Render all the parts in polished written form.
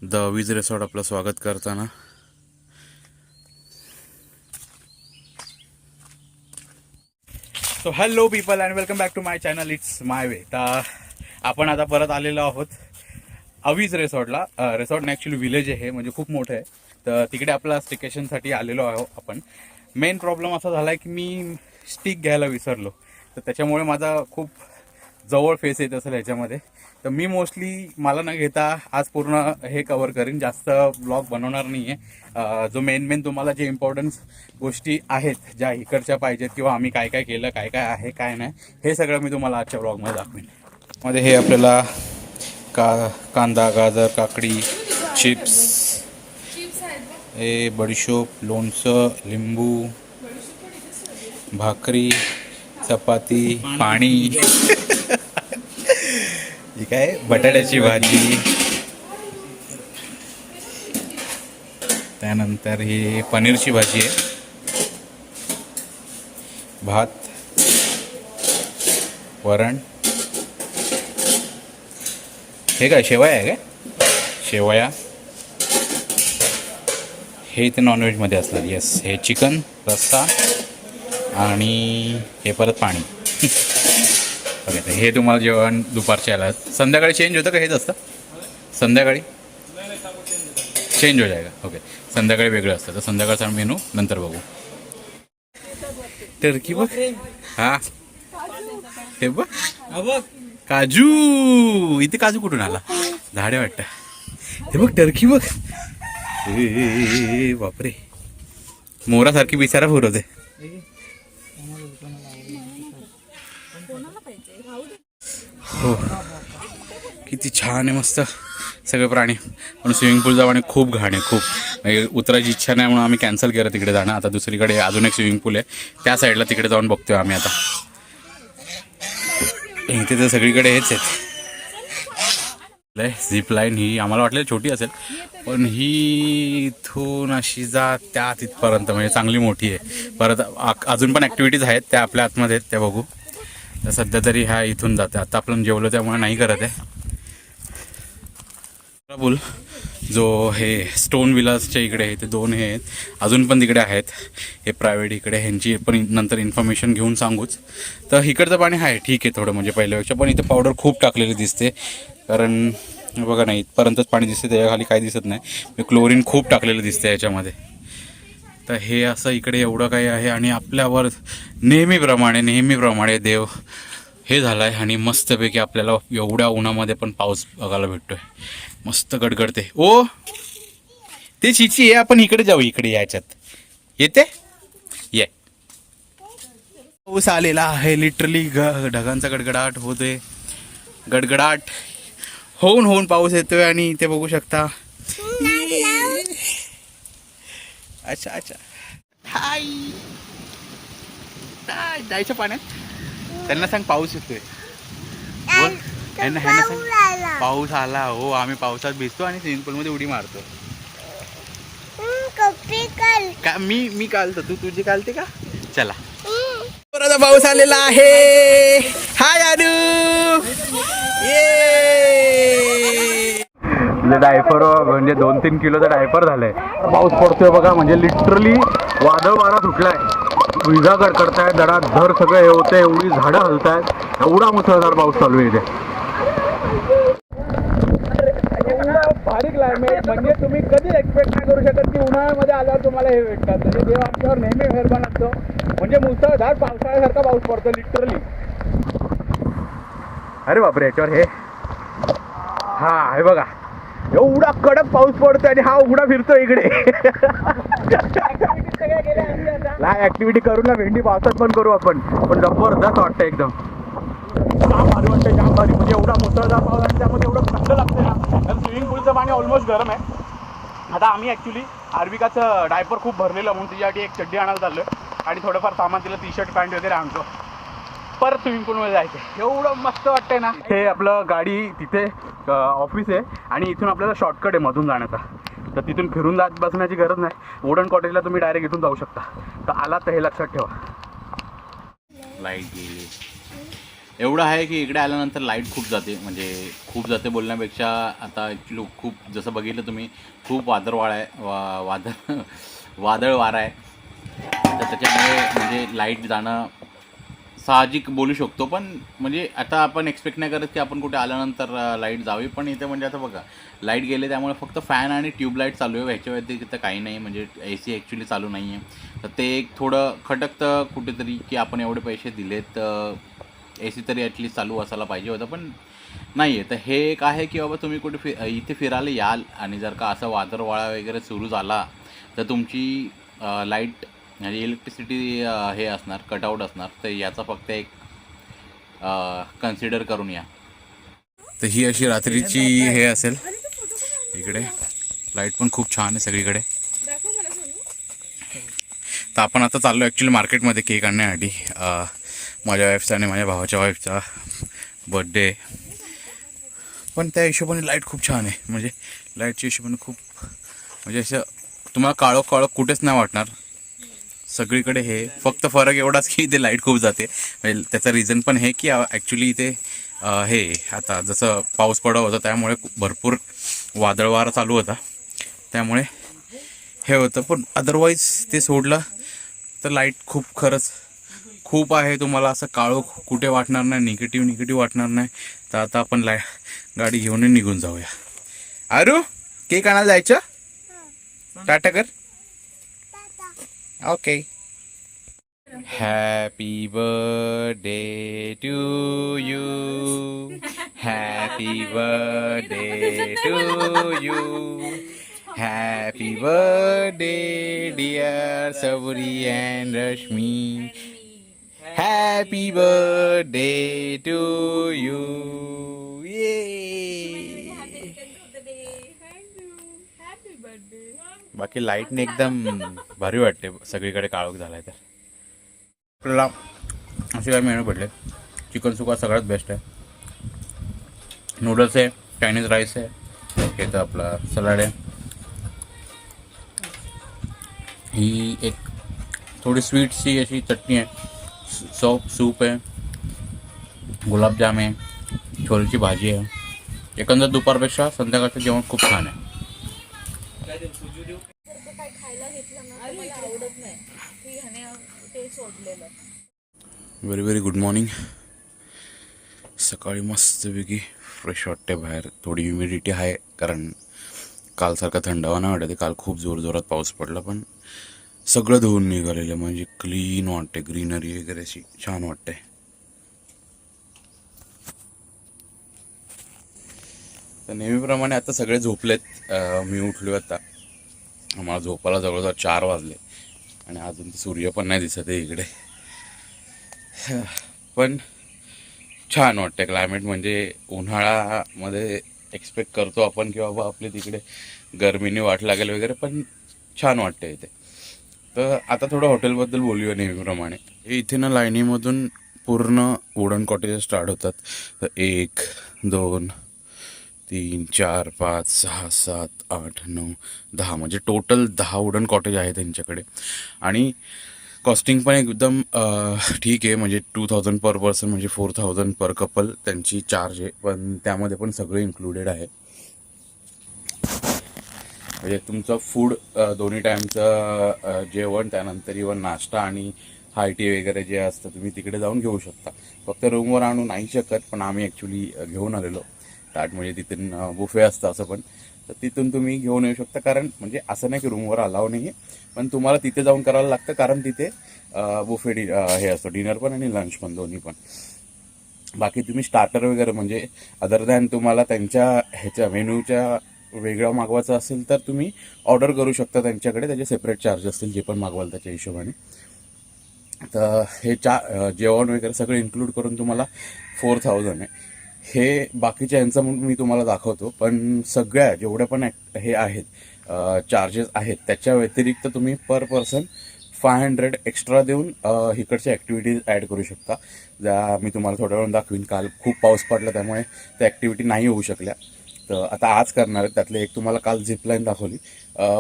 The वीज resort आपलं स्वागत करताना so hello people and welcome back to my channel it's my way. तर आपण आता परत आलेलो आहोत अवीज रिसॉर्टला. रिसॉर्ट ॲक्च्युली विलेज आहे, म्हणजे खूप मोठं आहे. तर तिकडे आपला स्टेकेशनसाठी आलेलो आहो आपण. मेन प्रॉब्लेम असा झाला आहे की मी स्टिक घ्यायला विसरलो, तर त्याच्यामुळे माझा खूप जवळ फेस येत असेल ह्याच्यामध्ये. तर मी मोस्टली मला न घेता आज पूर्ण हे कवर करीन, जास्त ब्लॉग बनवणार नाही आहे. जो मेन तुम्हाला जे इम्पॉर्टन्स गोष्टी आहेत ज्या इकडच्या पाहिजेत किंवा आम्ही काय काय केलं, काय काय आहे काय नाही, हे सगळं मी तुम्हाला आजच्या ब्लॉगमध्ये दाखवेन. मध्ये हे आपल्याला कांदा, गाजर, काकडी, चिप्स, हे बडीशोप, लोणचं, लिंबू, भाकरी, चपाती, पाणी, ठीक आहे, बटाट्याची भाजी, त्यानंतर ही पनीरची भाजी आहे, भात, वरण, हे काय शेवया आहे काय, शेवया, हे इथे नॉनव्हेजमध्ये असणार. येस, हे चिकन, रस्सा आणि हे परत पाणी. ओके, तर हे तुम्हाला जेवण दुपारच्या याला. संध्याकाळी चेंज होतं का हेच असतं? संध्याकाळी चेंज हो जाएगा. ओके, संध्याकाळी वेगळं असतं. तर संध्याकाळचा मेनू नंतर बघू. टर्की बघ, हा हे बघ काजू. इथे काजू कुठून आला? झाडे वाटतं. हे बघ टर्की बघ, बापरे, मोरासारखी बिचारा फिरवते. हो, किती छान आहे, मस्त सगळे प्राणी. पण स्विमिंग पूल जाऊ आणि खूप घाण आहे, खूप. म्हणजे उतरायची इच्छा नाही म्हणून आम्ही कॅन्सल केलं तिकडे जाणं. आता दुसरीकडे अजून एक स्विमिंग पूल आहे, त्या साईडला तिकडे जाऊन बघतोय आम्ही आता. इथे तर सगळीकडे हेच आहेत. झिप लाईन ही आम्हाला वाटलं छोटी असेल, पण ही इथून अशी जा त्या तिथपर्यंत, म्हणजे चांगली मोठी आहे. परत अजून पण ॲक्टिव्हिटीज आहेत त्या आपल्या आतमध्ये आहेत, त्या बघू. तर सध्या तरी ह्या इथून जाते. आता आपण जेवलो त्यामुळे नाही करत आहे. पूल जो हे स्टोन विलासच्या इकडे आहे, ते दोन हे आहेत, अजून पण तिकडे आहेत. हे प्रायव्हेट इकडे, ह्यांची पण नंतर इन्फॉर्मेशन घेऊन सांगूच. तर इकडचं पाणी आहे ठीक आहे थोडं, म्हणजे पहिल्यापेक्षा. पण इथे पावडर खूप टाकलेली दिसते, कारण बघा नाही इथपर्यंतच पाणी दिसते, त्याच्याखाली काही दिसत नाही. क्लोरीन खूप टाकलेलं दिसते याच्यामध्ये. तर हे असं इकडे एवढं काही आहे. आणि आपल्यावर नेहमीप्रमाणे देव हे झालं आहे. आणि मस्तपैकी आपल्याला एवढ्या उन्हामध्ये पण पाऊस बघायला भेटतोय, मस्त गडगडते. ओ ते चिची आहे, आपण इकडे जाऊ, इकडे याच्यात येते ये. पाऊस आलेला आहे लिटरली, ढगांचा गडगडाट होते, गडगडाट होऊन पाऊस येतोय. आणि इथे बघू शकता. अच्छा हाय, जायच्या पाण्यात. त्यांना सांग पाऊस येतोय, बोल. ह्यांना सांग पाऊस आला. हो, आम्ही पावसात भिजतो आणि स्विमिंग पूलमध्ये उडी मारतो. का मी कालतो, तू तुझी कालते का? चला, पाऊस आलेला आहे. हाय अनु, डायपर म्हणजे 2-3 किलोचा डायपर झालाय. पाऊस पडतोय बघा, म्हणजे लिटरली वादळ वारा सुटलाय, विजा कडकडतायत, धडाधड सगळं हे होतंय, एवढी झाडं हलतायत, एवढा मुसळधार पाऊस चालू आहे इथे. भारी क्लायमेट, म्हणजे तुम्ही कधी एक्सपेक्ट नाही करू शकत की उन्हाळ्यामध्ये आल्यावर तुम्हाला हे भेटतात. म्हणजे देव आमच्यावर नेहमी मेहरबान असतो. म्हणजे मुसळधार पावसाळ्यासारखा पाऊस पडतो लिटरली. अरे बापरे, याच्यावर हे हा हे बघा, एवढा कडक पाऊस पडतोय आणि हा उघडा फिरतोय इकडे. नाही ऍक्टिव्हिटी करू ना, भेंडी पावसात पण करू आपण, पण जबरदस्त वाटतं एकदम. जाम भारी वाटतं, जाम भारी. म्हणजे एवढा मुसळधार पाऊस आणि त्यामध्ये एवढं थंड लागतं ना. कारण स्विमिंग पूलचं पाणी ऑलमोस्ट गरम आहे. आता आम्ही ॲक्च्युली आर्विकाचं डायपर खूप भरलेलं, म्हणून तिच्यासाठी एक चड्डी आणायला चाललो आहे आणि थोडंफार सामान, तिला टी शर्ट पॅन्ट वगैरे आणतो. परत स्विमिंग पूलमध्ये जायचं. एवढं मस्त वाटतंय ना. हे आपलं गाडी तिथे ऑफिस आहे आणि इथून आपल्याला शॉर्टकट आहे मधून जाण्याचा. तर तिथून फिरून जात बसण्याची गरज नाही. वुडन कॉटेजला तुम्ही डायरेक्ट इथून जाऊ शकता. तर आला तर हे लक्षात ठेवा. लाईट गेली. एवढं आहे की इकडे आल्यानंतर लाईट खूप जाते, म्हणजे खूप जाते बोलण्यापेक्षा आता ॲक्च्युली खूप जसं बघितलं तुम्ही खूप वादळवाळा आहे, वादळ वारा आहे. तर त्याच्यामुळे म्हणजे लाईट जाणं साहजिक बोलू शकतो. पण म्हणजे आता आपण एक्सपेक्ट नाही करत की आपण कुठे आल्यानंतर लाईट जावी, पण इथे म्हणजे आता बघा लाईट गेले त्यामुळे फक्त फॅन आणि ट्यूबलाईट चालू आहे, ह्याच्या व्यतिरिक्त काही नाही. म्हणजे ए सी ॲक्च्युली चालू नाही आहे. तर ते एक थोडं खटकतं कुठेतरी की आपण एवढे पैसे दिलेत, ए सी तरी ॲटलीस्ट चालू असायला पाहिजे होतं, पण नाही आहे. तर हे एक आहे की बाबा तुम्ही कुठे इथे फिरायला याल आणि जर का असं वादळवाळा वगैरे सुरू झाला तर तुमची लाईट म्हणजे इलेक्ट्रिसिटी हे असणार, कटआउट असणार. तर याचा फक्त एक कन्सिडर करून या. तर ही अशी रात्रीची हे असेल. इकडे लाईट पण खूप छान आहे सगळीकडे. तर आपण आता चाललो ॲक्च्युली मार्केटमध्ये केक आणण्यासाठी. माझ्या वाईफचा आणि माझ्या भावाच्या वाईफचा बड्डे. पण त्या हिशोबाने लाईट खूप छान आहे, म्हणजे लाईटच्या हिशोबाने खूप म्हणजे असं तुम्हाला काळोख काळोख कुठेच नाही वाटणार. सगळीकडे हे फक्त फरक एवढाच की इथे लाईट खूप जाते. म्हणजे त्याचं रिझन पण हे की ॲक्च्युली इथे हे आता जसं पाऊस पडत होता त्यामुळे भरपूर वादळ वारा चालू होता, त्यामुळे हे होतं. पण अदरवाईज ते सोडलं तर लाईट खूप खरंच खूप आहे. तुम्हाला असं काळोख कुठे वाटणार नाही, निगेटिव्ह वाटणार नाही. तर आता आपण गाडी घेऊन निघून जाऊया. अरू केक आणायला जायचं, टाटा कर. Okay. Happy birthday to you, happy birthday to you, happy birthday dear Sabari and Rashmi, happy birthday to you. बाकी लाईटने एकदम भारी वाटते, सगळीकडे काळोख झालाय. तर आपल्याला असे काय मेनू पडले. चिकन सुका सगळ्यात बेस्ट आहे, नूडल्स आहे, चायनीज राईस आहे, हे तर आपला सलाड आहे, ही एक थोडी स्वीटची अशी चटणी आहे, सूप आहे, गुलाबजाम आहे, छोलेची भाजी आहे. एकंदर दुपारपेक्षा संध्याकाळचं जेवण खूप छान आहे. Very very good morning. सकाळी मस्तपैकी फ्रेश वाटते बाहेर. थोडी ह्युमिडिटी आहे कारण कालसारखा थंडावा नाही वाटते. काल खूप जोरात पाऊस पडला, पण सगळं धुवून निघालेलं, म्हणजे क्लीन वाटते. ग्रीनरी वगैरे अशी छान वाटते. तर नेहमीप्रमाणे आता सगळे झोपलेत, मी उठलो आता. आम्हाला झोपायला जवळजवळ 4 वाजले आणि अजून सूर्य पण नाही दिसत आहे इकडे. पण छान वाटते क्लायमेट. म्हणजे उन्हाळ्यामध्ये एक्सपेक्ट करतो आपण की बाबा आपले तिकडे गरमीने वाट लागेल वगैरे, पण छान वाटते इथे. तर आता थोडं हॉटेलबद्दल बोलूया. नेहमीप्रमाणे इथे ना लाईनीमधून पूर्ण वुडन कॉटेजेस स्टार्ट होतात. तर 1 2 3 4 5 6 7 8 9 10, म्हणजे टोटल 10 वुडन कॉटेज आहे त्यांच्याकडे. आणि कॉस्टिंग पण एकदम ठीक आहे, म्हणजे 2000 पर पर्सन, म्हणजे 4000 पर कपल त्यांची चार्ज आहे. पण त्यामध्ये पण सगळं इन्क्लुडेड आहे. म्हणजे तुमचं फूड, दोन्ही टाईमचं जेवण, त्यानंतर इवन नाश्ता आणि हाय टी वगैरे जे असतं तुम्ही तिकडे जाऊन घेऊ शकता. फक्त रूमवर आणू नाही शकत, पण आम्ही ॲक्च्युली घेऊन आलेलो ताट. म्हणजे तिथून बुफे असतं असं, पण तर तिथून तुम्ही घेऊन येऊ शकता. कारण म्हणजे असं नाही की रूमवर अलाव नाही आहे, पण तुम्हाला तिथे जाऊन करायला लागतं, कारण तिथे बुफे हे असतं, डिनर पण आणि लंच पण, दोन्ही पण. बाकी तुम्ही स्टार्टर वगैरे म्हणजे अदर दॅन तुम्हाला त्यांच्या ह्याच्या मेन्यूच्या वेगळं मागवायचं असेल तर तुम्ही ऑर्डर करू शकता त्यांच्याकडे. त्याचे सेपरेट चार्ज असतील जे पण मागवाल त्याच्या हिशोबाने. तर हे जेवण वगैरे सगळं इन्क्लूड करून तुम्हाला 4000 आहे. हे बाकीच्या यांचं मी तुम्हाला दाखवतो, पण सगळ्या जेवढ्या पण हे आहेत चार्जेस आहेत त्याच्या व्यतिरिक्त तुम्ही पर पर्सन 500 एक्स्ट्रा देऊन इकडच्या ॲक्टिव्हिटीज ॲड करू शकता. ज्या मी तुम्हाला थोड्या वेळानं दाखवीन. काल खूप पाऊस पडला त्यामुळे त्या ॲक्टिव्हिटी नाही होऊ शकल्या, तर आता आज करणार आहेत. त्यातले एक तुम्हाला काल झिपलाईन दाखवली.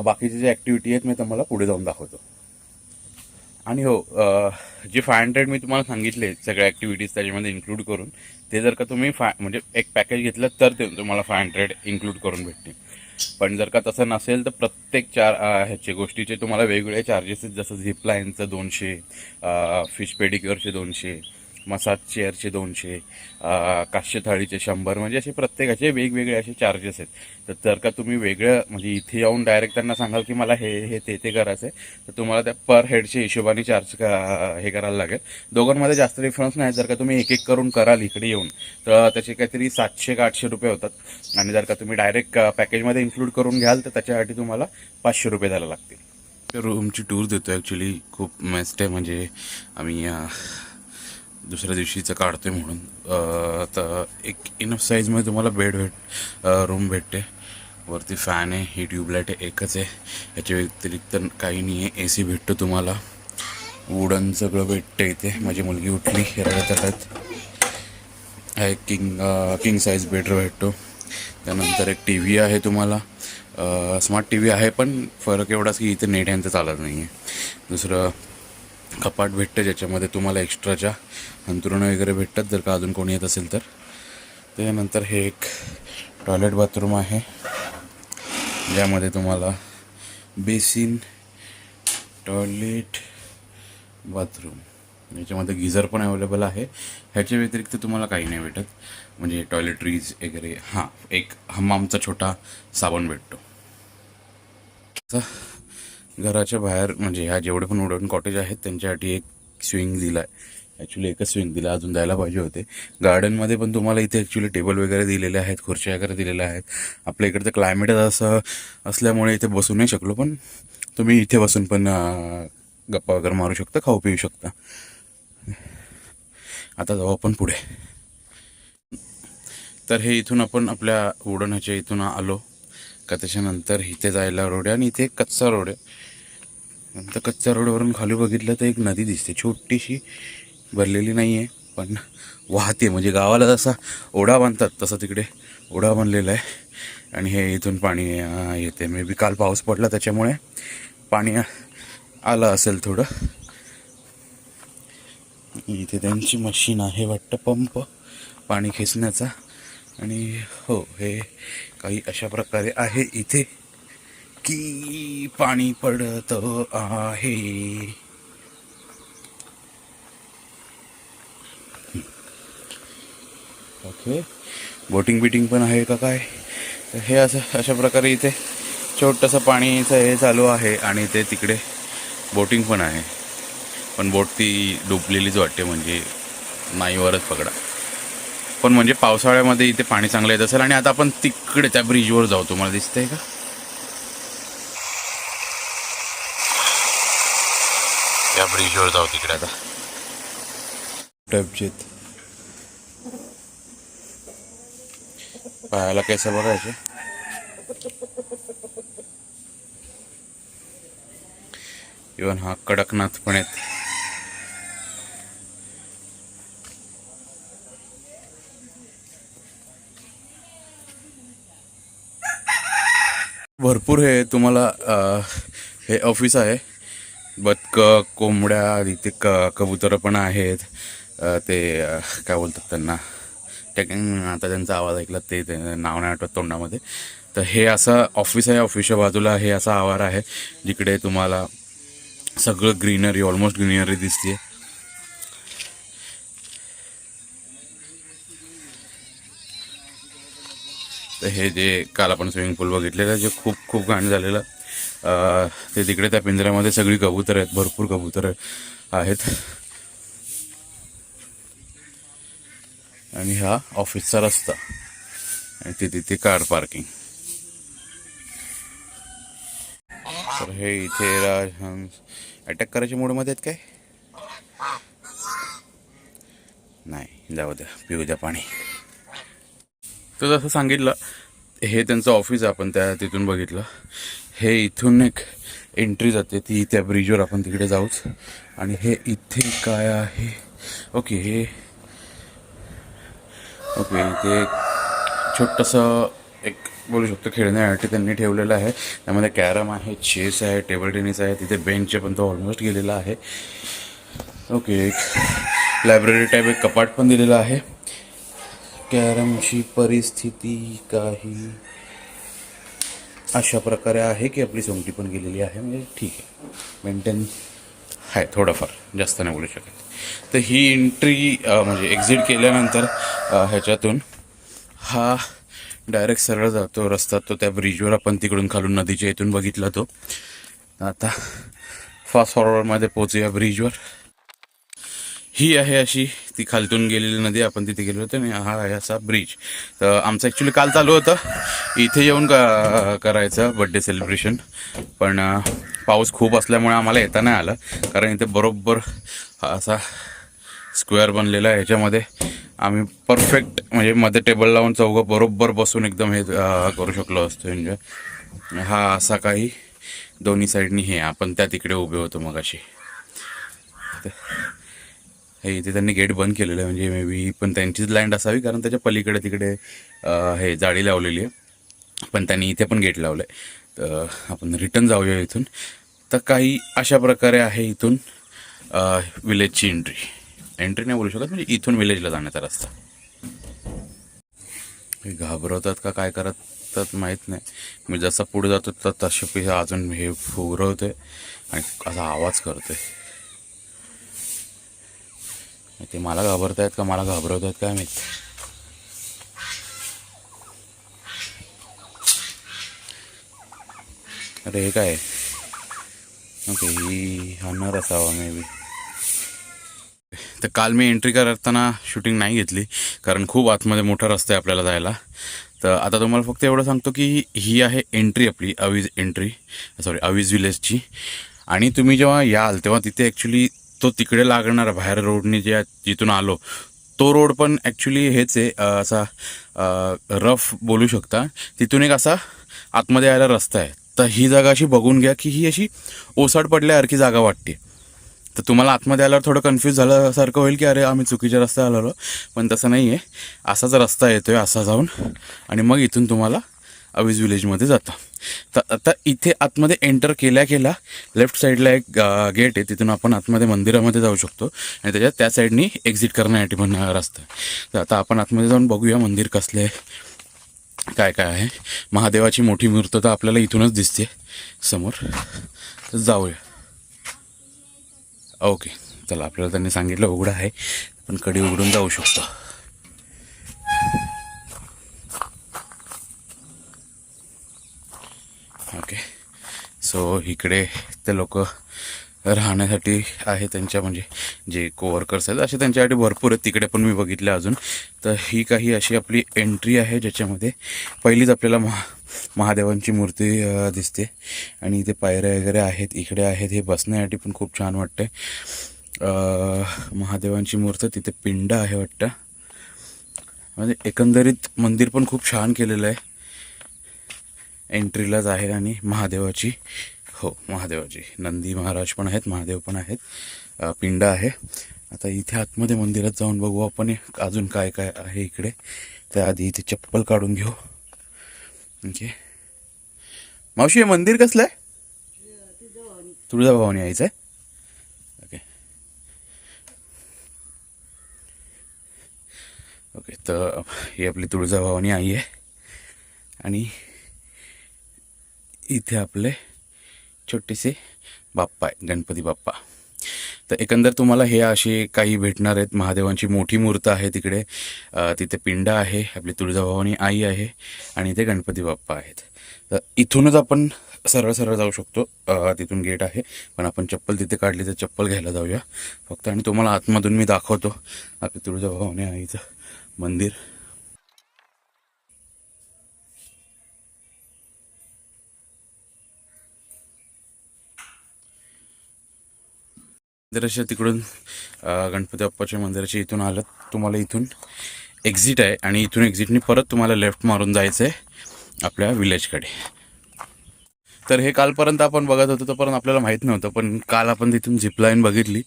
बाकीचे जे ॲक्टिव्हिटी आहेत मी तुम्हाला पुढे जाऊन दाखवतो. आणि हो, जे 500 मी तुम्हाला सांगितले सगळ्या ॲक्टिव्हिटीज त्याच्यामध्ये इन्क्लूड करून, ते जर का तुम्ही म्हणजे एक पॅकेज घेतलं तर ते तुम्हाला 500 इन्क्लूड करून भेटते. पण जर का तसं नसेल तर प्रत्येक ह्याचे गोष्टीचे तुम्हाला वेगवेगळे चार्जेस आहेत. जसं झिपलाईनचं 200, फिश पेडिक्युअरचे 200, मसाज चेअरचे 200, काश्य थाळीचे 100, म्हणजे असे प्रत्येकाचे वेगवेगळे असे चार्जेस आहेत. तर जर का तुम्ही वेगळं म्हणजे इथे येऊन डायरेक्ट त्यांना सांगाल की मला हे ते करायचं आहे, तर तुम्हाला त्या पर हेडच्या हिशोबाने चार्ज हे करायला लागेल. दोघांमध्ये जास्त डिफरन्स नाही. जर का तुम्ही एक एक करून कराल इकडे येऊन तर त्याचे काहीतरी 700 का 800 रुपये होतात. आणि जर का तुम्ही डायरेक्ट पॅकेजमध्ये इन्क्लूड करून घ्याल तर त्याच्यासाठी तुम्हाला 500 रुपये द्यायला लागतील. रूमची टूर देतो ॲक्च्युली, खूप मस्त आहे. म्हणजे आम्ही दुसऱ्या दिवशीचं काढतोय म्हणून. तर एक इनफ साईजमध्ये तुम्हाला रूम भेटते. वरती फॅन आहे, ही ट्यूबलाईट आहे एकच आहे, याच्या व्यतिरिक्त काही नाही आहे. AC भेटतो तुम्हाला, वुडन सगळं भेटतं इथे. माझी मुलगी उठली रडत. एक किंग साईज बेड भेटतो. त्यानंतर एक TV आहे तुम्हाला, स्मार्ट TV आहे, पण फरक एवढाच की इथे नेट यांचं चालत नाही आहे. दुसरं कपाट भेटतं ज्याच्यामध्ये तुम्हाला एक्स्ट्राच्या अंथरुणं वगैरे भेटतात जर का अजून कोणी येत असेल तर. त्यानंतर हे एक टॉयलेट बाथरूम आहे ज्यामध्ये तुम्हाला बेसिन, टॉयलेट, बाथरूम, याच्यामध्ये गिझर पण अवेलेबल आहे. ह्याच्या व्यतिरिक्त तुम्हाला काही नाही भेटत, म्हणजे टॉयलेटरीज वगैरे. हां, एक हमामचा छोटा साबण भेटतो. घराच्या बाहेर म्हणजे ह्या जेवढे पण वुडन कॉटेज आहेत त्यांच्यासाठी एक स्विंग दिला आहे. ॲक्च्युली एकच स्विंग दिला, अजून द्यायला पाहिजे होते. गार्डनमध्ये पण तुम्हाला इथे ॲक्च्युली टेबल वगैरे दिलेले आहेत, खुर्च्या वगैरे दिलेल्या आहेत. आपल्या इकडचं क्लायमेट असं असल्यामुळे इथे बसू नाही शकलो, पण तुम्ही इथे बसून पण गप्पा वगैरे मारू शकता, खाऊ पिऊ शकता. आता जाऊ आपण पुढे. तर हे इथून आपण आपल्या वुडन ह्याच्या इथून आलो का त्याच्यानंतर इथे जायला रोड आहे, आणि इथे कच्चा रोड आहे. नंतर कच्च्या रोडवरून खाली बघितलं तर एक नदी दिसते, छोटीशी, भरलेली नाही आहे पण वाहते. म्हणजे गावाला जसा ओढा बांधतात तसं तिकडे ओढा बांधलेला आहे. आणि हे इथून पाणी येते. मे बी काल पाऊस पडला त्याच्यामुळे पाणी आलं असेल थोडं. इथे त्यांची मशीन आहे वाटतं, पंप पाणी खेचण्याचा. आणि हो, हे काही अशा प्रकारे आहे इथे की पाणी पडत आहे. ओके, बोटिंग बिटिंग पण आहे का काय. तर हे असं अशा प्रकारे इथे छोटंसं पाणीचं हे चालू आहे. आणि ते तिकडे बोटिंग पण आहे, पण बोट ती डुबलेलीच वाटते, म्हणजे नाही वरच पकडा. पण म्हणजे पावसाळ्यामध्ये इथे पाणी चांगलं येत असेल. आणि आता आपण तिकडे त्या ब्रिजवर जाऊ, तुम्हाला दिसतंय का त्या ब्रिजवर जाऊ तिकडे. आता टाईपचे पाहायला कैसे बघायचे. इवन हा कडकनाथ पण आहेत. भरपूर हे तुम्हाला हे ऑफिस आहे. बदकं, कोंबड्या, इथे कबुतरं पण आहेत. ते काय बोलतात त्यांना, आता त्यांचा आवाज ऐकला ते नाव नाही आठवत तोंडामध्ये. तर हे असं ऑफिस आहे. ऑफिसच्या बाजूला हे असा आवार आहे जिकडे तुम्हाला सगळं ग्रीनरी, ऑलमोस्ट ग्रीनरी दिसते. तर हे जे काल आपण स्विमिंग पूल बघितलेलं, जे खूप खूप घाण झालेलं, ते तिकडे त्या पिंजऱ्यामध्ये सगळी कबूतर आहेत, भरपूर कबूतर आहेत. आणि हा ऑफिसचा रस्ता, आणि तिथे कार पार्किंग. तर हे इथे राजहंस अटॅक करायच्या मूडमध्ये आहेत काय, नाही, जाऊ द्या, पिऊ द्या पाणी. तर जसं सांगितलं, हे त्यांचं ऑफिस आहे. आपण तिथून बघितलं. हे इथून एक एंट्री जाते, ती त्या ब्रिजवर आपण तिकडे जाऊच. आणि हे इथे काय आहे, ओके, इथे छोटंसं एक बोलू शकतो खेळण्यासाठी त्यांनी ठेवलेलं आहे. त्यामध्ये कॅरम आहे, चेस आहे, टेबल टेनिस आहे. तिथे बेंच पण तो ऑलमोस्ट गेलेला आहे. ओके, एक लायब्ररी टाईप एक कपाट पण दिलेलं आहे. कॅरमची परिस्थिती काही अशा प्रकारे आहे की आपली सोंगटी पण गेलेली आहे, म्हणजे ठीक आहे, मेंटेन आहे थोडंफार, जास्त नाही बोलू शकत. तर ही एंट्री म्हणजे एक्झिट केल्यानंतर ह्याच्यातून हा डायरेक्ट सरळ जातो रस्ता, तो त्या ब्रिजवर आपण तिकडून खालून नदीच्या इथून बघितला तो. आता फास्ट फॉरवर्डमध्ये पोचूया ब्रिजवर. ही आहे अशी ती खालतून गेलेली नदी, आपण तिथे गेलो होतो आणि हा आहे असा ब्रिज. तर आमचं ॲक्च्युली काल चालू होतं इथे येऊन करायचं बड्डे सेलिब्रेशन, पण पाऊस खूप असल्यामुळे आम्हाला येता नाही आलं, कारण इथे बरोबर असा स्क्वेअर बनलेला आहे. ह्याच्यामध्ये आम्ही परफेक्ट म्हणजे मध्ये टेबल लावून चौघं बरोबर बसून एकदम हे करू शकलो असतो एन्जॉय. हा असा काही दोन्ही साईडनी हे आपण त्या तिकडे उभे होतो मग अशी. हे इथे त्यांनी गेट बंद केलेलं आहे, म्हणजे मे बी पण त्यांचीच लँड असावी, कारण त्याच्या पलीकडे तिकडे हे जाळी लावलेली आहे, पण त्यांनी इथे पण गेट लावलं आहे. तर आपण रिटर्न जाऊया इथून. तर काही अशा प्रकारे आहे इथून विलेजची एंट्री नाही बोलू शकत, म्हणजे इथून विलेजला जाण्याचा रस्ता. हे घाबरवतात का काय करतात माहीत नाही. मी जसा पुढे जातो तर तसे अजून हे फुगरवते आणि असा आवाज करतोय. ते मला घाबरतायत का मला घाबरवत आहेत काय माहीत. अरे हे काय, ओके, ही हनर असावा मे बी. तर काल मी एंट्री करताना शूटिंग नाही घेतली, कारण खूप आतमध्ये मोठा रस्ता आहे आपल्याला जायला. तर आता तुम्हाला फक्त एवढं सांगतो की ही आहे एंट्री आपली अवीज विलेजची. आणि तुम्ही जेव्हा याल तेव्हा तिथे ॲक्च्युली तो तिकडे लागणार बाहेर रोडने जे जिथून आलो तो रोड पण ॲक्च्युली हेच आहे, असा रफ बोलू शकता. तिथून एक असा आतमध्ये यायला रस्ता आहे. तर ही जागा अशी बघून घ्या की ही अशी ओसाड पडल्यासारखी जागा वाटते. तर तुम्हाला आतमध्ये आल्यावर थोडं कन्फ्यूज झाल्यासारखं होईल की अरे आम्ही चुकीच्या रस्त्यावर आलो, पण तसं नाही आहे. असाच रस्ता येतो आहे असा जाऊन, आणि मग इथून तुम्हाला अवीज विलेजमध्ये जातं. तर आता इथे आतमध्ये एंटर केल्या लेफ्ट साईडला एक गेट आहे, तिथून आपण आतमध्ये मंदिरामध्ये जाऊ शकतो, आणि त्याच्यात त्या साईडनी एक्झिट करण्यासाठी पण रस्ता आहे. तर आता आपण आतमध्ये जाऊन बघूया मंदिर कसले आहे, काय काय आहे. महादेवाची मोठी मूर्त तर आपल्याला इथूनच दिसते समोर, तर जाऊया. ओके, चला, आपल्याला त्यांनी सांगितलं उघडं आहे, पण कडी उघडून जाऊ शकतो. ओके, सो इकडे ते लोक राहण्यासाठी आहे, त्यांच्या म्हणजे जे कोवर्कर्स आहेत असे त्यांच्यासाठी भरपूर आहेत. तिकडे पण मी बघितलं अजून. तर ही काही अशी आपली एंट्री आहे, ज्याच्यामध्ये पहिलीच आपल्याला महादेवांची मूर्ती दिसते, आणि इथे पायऱ्या वगैरे आहेत, इकडे आहेत. हे बसण्यासाठी पण खूप छान वाटते. महादेवांची मूर्ती, तिथे पिंड आहे वाटतं. म्हणजे एकंदरीत मंदिर पण खूप छान केलेलं आहे. एंट्रीलाच आहे, आणि महादेवाची नंदी महाराज पण आहेत, महादेव पण आहेत, पिंड आहे. आता इथे आतमध्ये मंदिरात जाऊन बघू आपण अजून काय काय आहे इकडे. त्याआधी इथे चप्पल काढून घेऊ. ओके, मावशी, हे मंदिर कसलं आहे? तुळजाभवानी आईचं आहे. ओके ओके, तर ही आपली तुळजाभवानी आई आहे, आणि इथे आपले छोटेसे बाप्पा आहे, गणपती बाप्पा. तर एकंदर तुम्हाला हे असे काही भेटणार आहेत. महादेवांची मोठी मूर्त आहे तिकडे, तिथे पिंड आहे, आपली तुळजाभवानी आई आहे, आणि इथे गणपती बाप्पा आहेत. तर इथूनच आपण सरळ सरळ जाऊ शकतो, तिथून गेट आहे, पण आपण चप्पल तिथे काढली तर चप्पल घ्यायला जाऊया फक्त. आणि तुम्हाला आतमधून मी दाखवतो आपली तुळजाभवानी आईचं मंदिर. मंदिराच्या तिकडून गणपती बाप्पाच्या मंदिराच्या इथून आलं तुम्हाला इथून एक्झिट आहे, आणि इथून एक्झिटनी परत तुम्हाला लेफ्ट मारून जायचं आहे आपल्या विलेजकडे. तर हे कालपर्यंत आपण बघत होतो तोपर्यंत आपल्याला माहीत नव्हतं, पण काल आपण तिथून झिपलाईन बघितली.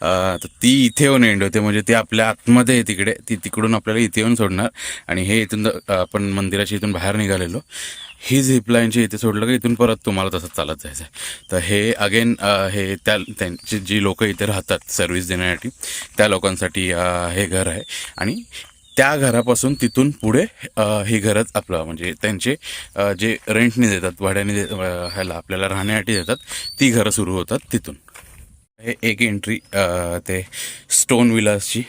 तर ती इथे येऊन एंड होते, म्हणजे ती आपल्या आतमध्ये आहे तिकडे, ती तिकडून आपल्याला इथे येऊन सोडणार. आणि हे इथून आपण मंदिराच्या इथून बाहेर निघालेलो, ही झिपलाईनची इथे सोडलं की इथून परत तुम्हाला तसं चालत जायचं आहे. तर हे अगेन हे त्यांची जी लोक इथे राहतात सर्व्हिस देण्यासाठी, त्या लोकांसाठी हे घर आहे. आणि त्या घरापासून तिथून पुढे ही घरच आपलं म्हणजे त्यांचे जे रेंटने देतात, भाड्याने ह्याला आपल्याला राहण्यासाठी देतात, ती घरं सुरू होतात तिथून. हे एक एंट्री ते स्टोन विलासची,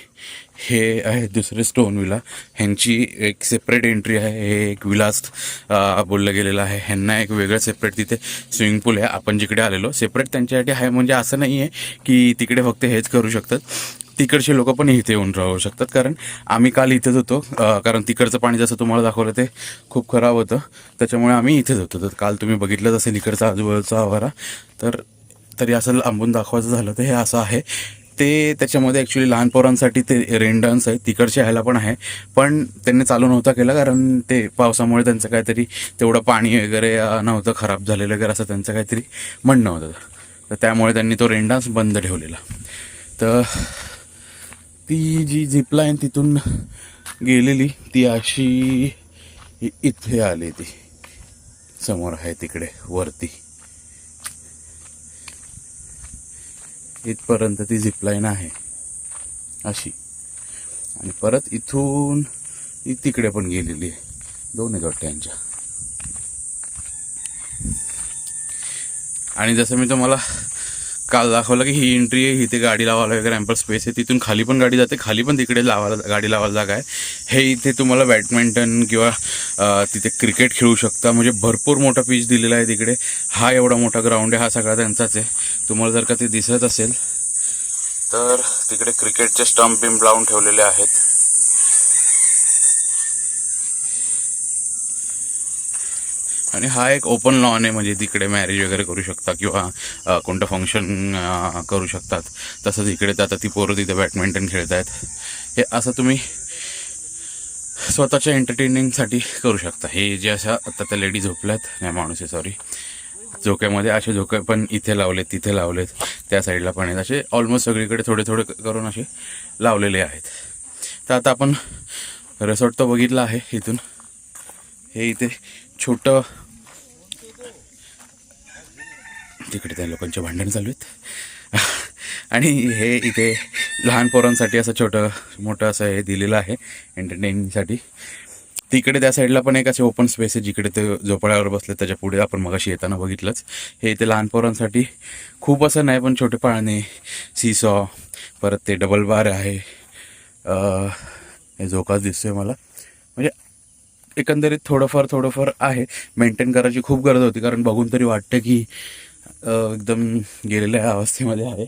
हे आहे दुसरे स्टोन विला. ह्यांची एक सेपरेट एंट्री आहे. हे एक विलास बोललं गेलेलं आहे. ह्यांना एक वेगळं सेपरेट तिथे स्विमिंग पूल आहे. आपण जिकडे आलेलो सेपरेट त्यांच्यासाठी आहे. म्हणजे असं नाही आहे की तिकडे फक्त हेच करू शकतात, तिकडचे लोक पण इथे येऊन राहू शकतात. कारण आम्ही काल इथेच होतो, कारण तिकडचं पाणी जसं तुम्हाला दाखवलं ते खूप खराब होतं, त्याच्यामुळे आम्ही इथेच होतो. तर काल तुम्ही बघितलं असेल इकडचा आजूबाजूचा आवारा. तर तरी असं लांबून दाखवायचं झालं तर हे असं आहे. ते त्याच्यामध्ये ॲक्च्युली लहान पोरांसाठी ते रेन डान्स आहे, तिकडच्या ह्याला पण आहे, पण त्यांनी चालू नव्हता केला कारण ते पावसामुळे त्यांचं काहीतरी तेवढं पाणी वगैरे नव्हतं, खराब झालेलं वगैरे असं त्यांचं काहीतरी म्हणणं होतं. तर त्यामुळे त्यांनी तो रेन डान्स बंद ठेवलेला. तर ती जी झिपलाईन तिथून गेलेली ती अशी इथे आली, ती समोर आहे तिकडे वरती इथपर्यंत ती झिपलाईन आहे अशी. आणि परत इथून तिकडे पण गेलेली आहे, दोन आहेत वाटतं यांच्या. आणि जसं मी तुम्हाला काल दाखवलं की ही एंट्री आहे, इथे गाडी लावायला वगैरे ॲम्पल स्पेस आहे. तिथून खाली पण गाडी जाते, खाली पण तिकडे गाडी लावायला जागा आहे. हे इथे तुम्हाला बॅडमिंटन किंवा तिथे क्रिकेट खेळू शकता, म्हणजे भरपूर मोठा पिच दिलेला आहे तिकडे. हा एवढा मोठा ग्राउंड आहे, हा सगळा त्यांचाच आहे. तुम्हाला जर का ते दिसत असेल तर तिकडे क्रिकेटचे स्टंप बिंप लावून ठेवलेले आहेत. आणि हा एक ओपन लॉन आहे, म्हणजे तिकडे मॅरेज वगैरे करू शकता किंवा कोणतं फंक्शन करू शकतात. तसंच इकडे आता ती पोरं तिथे बॅडमिंटन खेळत आहेत. हे असं तुम्ही स्वतःच्या एंटरटेनिंगसाठी करू शकता. हे जे अशा आता त्या लेडी झोपल्यात, नाही माणूस आहे सॉरी, झोक्यामध्ये असे झोके पण इथे लावलेत, तिथे लावलेत, त्या साईडला पण आहेत, असे ऑलमोस्ट सगळीकडे थोडे थोडे करून असे लावलेले आहेत. तर आता आपण रिसॉर्ट तर बघितला आहे इथून. हे इथे छोटं, तिकडे त्या लोकांचे भांडण चालू आहेत. आणि हे इथे लहान पोरांसाठी असं छोटं मोठं असं हे दिलेलं आहे एंटरटेनिंगसाठी. तिकडे त्या साईडला पण एक असे ओपन स्पेस आहे, जिकडे ते झोपाळ्यावर बसले, त्याच्या पुढे आपण मगाशी येताना बघितलंच. हे इथे लहान पोरांसाठी खूप असं नाही, पण छोटे पाळणे, सीसॉ, परत ते डबल बार आहे, हे झोकाच दिसतोय मला. म्हणजे एकंदरीत थोडंफार आहे. मेंटेन करायची खूप गरज होती, कारण बघून तरी वाटतं की एकदम गेलेल्या अवस्थेमध्ये आहे.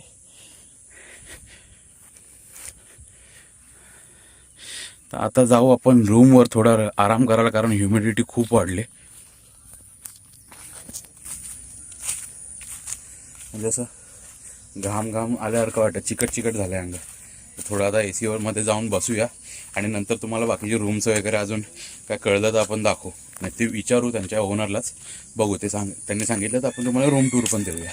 तर आता जाऊ आपण रूमवर थोडा आराम करायला, कारण ह्युमिडिटी खूप वाढली. म्हणजे असं घाम आल्यासारखं वाटतं, चिकट झालं आहे अंग. थोडं आता AC मध्ये जाऊन बसूया, आणि नंतर तुम्हाला बाकीचे रूमचं वगैरे अजून काय कळलं तर आपण दाखवू, नाही ते विचारू त्यांच्या ओनरलाच, बघू ते त्यांनी सांगितलं तर आपण तुम्हाला रूम टूर पण देऊया.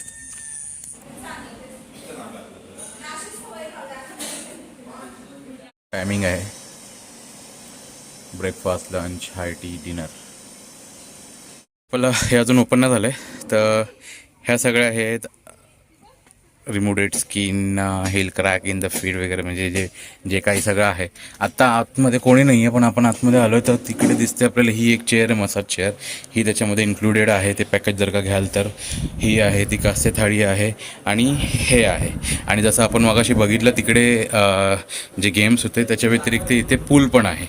टायमिंग आहे ब्रेकफास्ट, लंच, हाय टी, डिनर. आपलं हे अजून ओपन नाही झालं आहे. तर ह्या सगळ्या आहेत रिमूव्हेड स्किन, हेल क्रॅक इन द फीड वगैरे, म्हणजे जे काही सगळं आहे. आत्ता आतमध्ये कोणी नाही आहे, पण आपण आतमध्ये आलो आहे तर तिकडे दिसते आपल्याला ही एक चेअर आहे, मसाज चेअर. ही त्याच्यामध्ये इन्क्लुडेड आहे, ते पॅकेज जर का घ्याल तर. ही आहे ती कास्य थाळी आहे, आणि हे आहे. आणि जसं आपण मगाशी बघितलं तिकडे जे गेम्स होते त्याच्या व्यतिरिक्त इथे पूल पण आहे,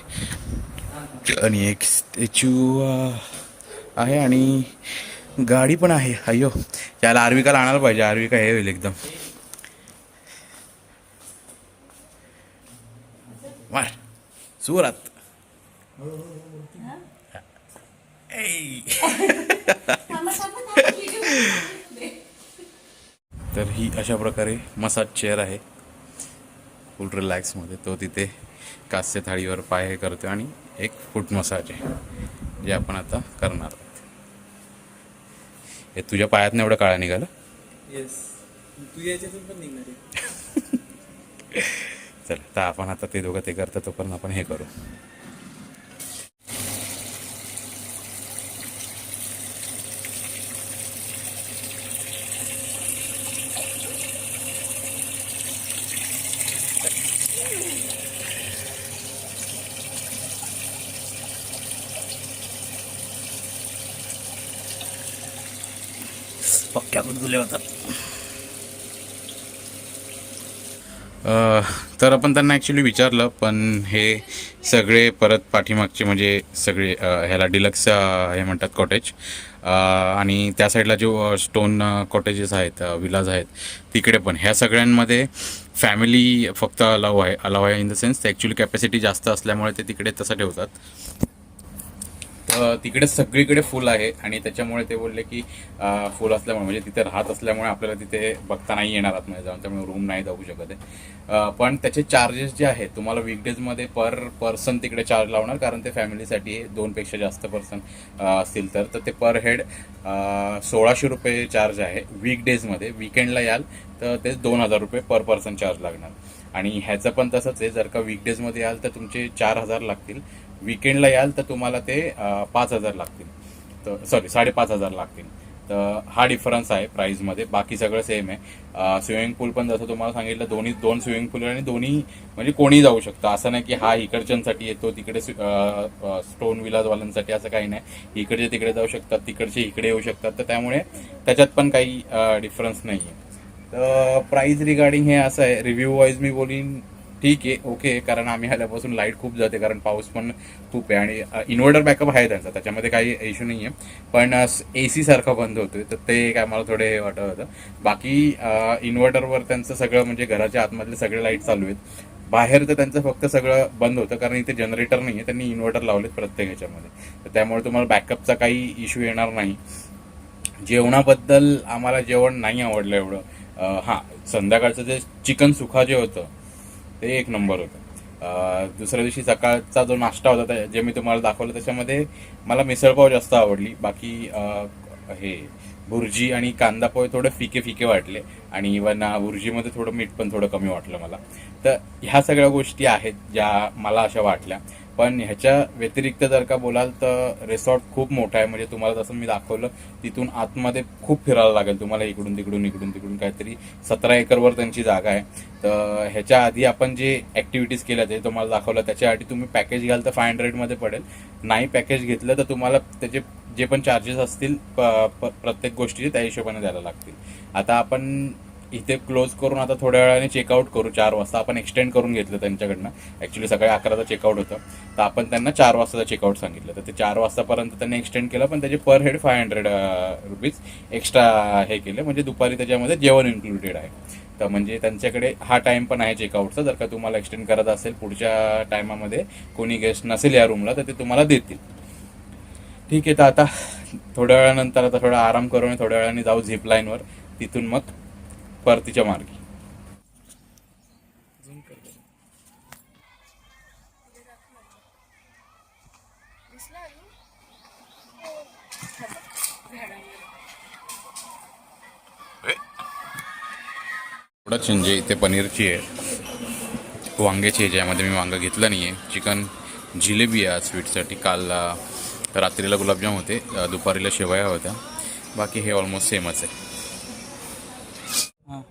आणि एक स्टॅच्यू आहे, आणि गाडी पण आहे. अय्यो, त्याला आर्विकाला आणायला पाहिजे, आर्विका हे होईल एकदम. वार सुरात. तर ही अशा प्रकारे मसाज चेअर आहे, फुल रिलॅक्समध्ये. तो तिथे कास्य थाळीवर पाय करतो, आणि एक फूट मसाज आहे जे आपण आता करणार आहोत. हे तुझ्या पायातनं एवढं काळा निघालं. येस, तू याच्यातून पण निघणार आहे. चल तर आपण आता ते दोघं ते करतं तोपर्यंत आपण हे करू. पक्क्या गुदगुले होतात. तर आपण त्यांना ॲक्च्युली विचारलं, पण हे सगळे परत पाठीमागचे म्हणजे सगळे ह्याला डिलक्स हे म्हणतात कॉटेज, आणि त्या साईडला जो स्टोन कॉटेजेस आहेत, विलाज आहेत, तिकडे पण ह्या सगळ्यांमध्ये फॅमिली फक्त अलाव आहे इन द सेन्स ते ॲक्च्युली कॅपॅसिटी जास्त असल्यामुळे ते तिकडे तसं ठेवतात. तर तिकडे सगळीकडे फुल आहे आणि त्याच्यामुळे ते बोलले की फुल असल्यामुळे म्हणजे तिथे राहत असल्यामुळे आपल्याला तिथे बघता नाही येणार आतमध्ये जाऊन, त्यामुळे रूम नाही जाऊ शकत आहे. पण त्याचे चार्जेस जे आहेत तुम्हाला वीकडेजमध्ये पर पर्सन तिकडे चार्ज लावणार, कारण ते फॅमिलीसाठी आहे. 2पेक्षा जास्त पर्सन असतील तर ते पर हेड 1600 रुपये चार्ज आहे वीकडेजमध्ये. विकेंडला याल तर ते 2000 रुपये पर पर्सन चार्ज लागणार. आणि ह्याचं पण तसंच आहे, जर का वीकडेजमध्ये याल तर तुमचे 4000 लागतील, विकेंडला याल तर तुम्हाला ते 5000 लागतील, तर सॉरी 5500 लागतील. तर हा डिफरन्स आहे प्राईजमध्ये. बाकी सगळं सेम आहे. स्विमिंग पूल पण जसं तुम्हाला सांगितलं, दोन स्विमिंग पूल आणि दोन्ही म्हणजे कोणी जाऊ शकतं. असं नाही की हा इकडच्यांसाठी येतो तिकडे स्टोन विलाजवाल्यांसाठी, असं काही नाही. इकडचे तिकडे जाऊ शकतात, तिकडचे इकडे येऊ शकतात. तर त्यामुळे त्याच्यात पण काही डिफरन्स नाही आहे. तर प्राईज रिगार्डिंग हे असं आहे, रिव्ह्यू वाईज मी बोलीन ठीक आहे, ओके, कारण आम्ही आल्यापासून लाईट खूप जाते, कारण पाऊस पण खूप आहे आणि इन्व्हर्टर बॅकअप आहे त्यांचा, त्याच्यामध्ये काही इश्यू नाही आहे. पण AC सारखं बंद होतोय, तर ते काय मला थोडे हे वाटत होतं. बाकी इन्व्हर्टरवर त्यांचं सगळं म्हणजे घराच्या आतमधले सगळे लाईट चालू आहेत. बाहेर तर त्यांचं फक्त सगळं बंद होतं, कारण इथे जनरेटर नाही आहे, त्यांनी इन्व्हर्टर लावलेत प्रत्येक ह्याच्यामध्ये. तर त्यामुळे तुम्हाला बॅकअपचा काही इश्यू येणार नाही. जेवणाबद्दल आम्हाला जेवण नाही आवडलं एवढं. हां, संध्याकाळचं जे चिकन सुखा जे होतं ते एक नंबर होतं. दुसऱ्या दिवशी सकाळचा जो नाश्ता होता जे मी तुम्हाला दाखवलं, त्याच्यामध्ये मला मिसळपाव जास्त आवडली. बाकी हे भुर्जी आणि कांदा पोहे थोडे फिके फिके वाटले, आणि इवन भुर्जीमध्ये थोडं मीठ पण थोडं कमी वाटलं मला. तर ह्या सगळ्या गोष्टी आहेत ज्या मला अशा वाटल्या. पण ह्याच्या व्यतिरिक्त जर का बोलाल तर रिसॉर्ट खूप मोठा आहे. म्हणजे तुम्हाला जसं मी दाखवलं तिथून आतमध्ये खूप फिरायला लागेल तुम्हाला, इकडून तिकडून काहीतरी 17 एकरवर त्यांची जागा आहे. तर ह्याच्या आधी आपण जे ॲक्टिव्हिटीज केल्या ते तुम्हाला दाखवलं, त्याच्या आधी तुम्ही पॅकेज घ्याल तर 500मध्ये पडेल. नाही पॅकेज घेतलं तर तुम्हाला त्याचे जे पण चार्जेस असतील प्रत्येक गोष्टीचे त्या हिशोबाने द्यायला लागतील. आता आपण इथे क्लोज करून आता थोड्या वेळाने चेकआउट करू 4 वाजता. आपण एक्सटेंड करून घेतलं त्यांच्याकडनं. ॲक्च्युली सकाळी 11चा चेकआउट होतं, तर आपण त्यांना 4 वाजताचं चेकआउट सांगितलं. तर ते 4 वाजतापर्यंत त्यांनी एक्सटेंड केलं, पण त्याचे पर हेड 500 रुपीज एक्स्ट्रा हे केले. म्हणजे दुपारी त्याच्यामध्ये जेवण इन्क्लुडेड आहे. तर म्हणजे त्यांच्याकडे हा टाईम पण आहे चेकआउटचा. जर का तुम्हाला एक्सटेंड करायचं असेल, पुढच्या टायमामध्ये कोणी गेस्ट नसेल या रूमला, तर ते तुम्हाला देतील. ठीक आहे, तर आता थोड्या वेळानंतर आता थोडा आराम करून थोड्या वेळाने जाऊ झिप लाईनवर, तिथून मग परतीच्या मार्गी. झूम कर. थोडं चेंज आहे इथे. पनीरची आहे, वांग्याची आहे, ज्यामध्ये मी वांगं घेतलं नाही आहे. चिकन जिलेबी आहे स्वीटसाठी. काल रात्रीला गुलाबजाम होते, दुपारीला शेवया होत्या. बाकी हे ऑलमोस्ट सेमच आहे. हां.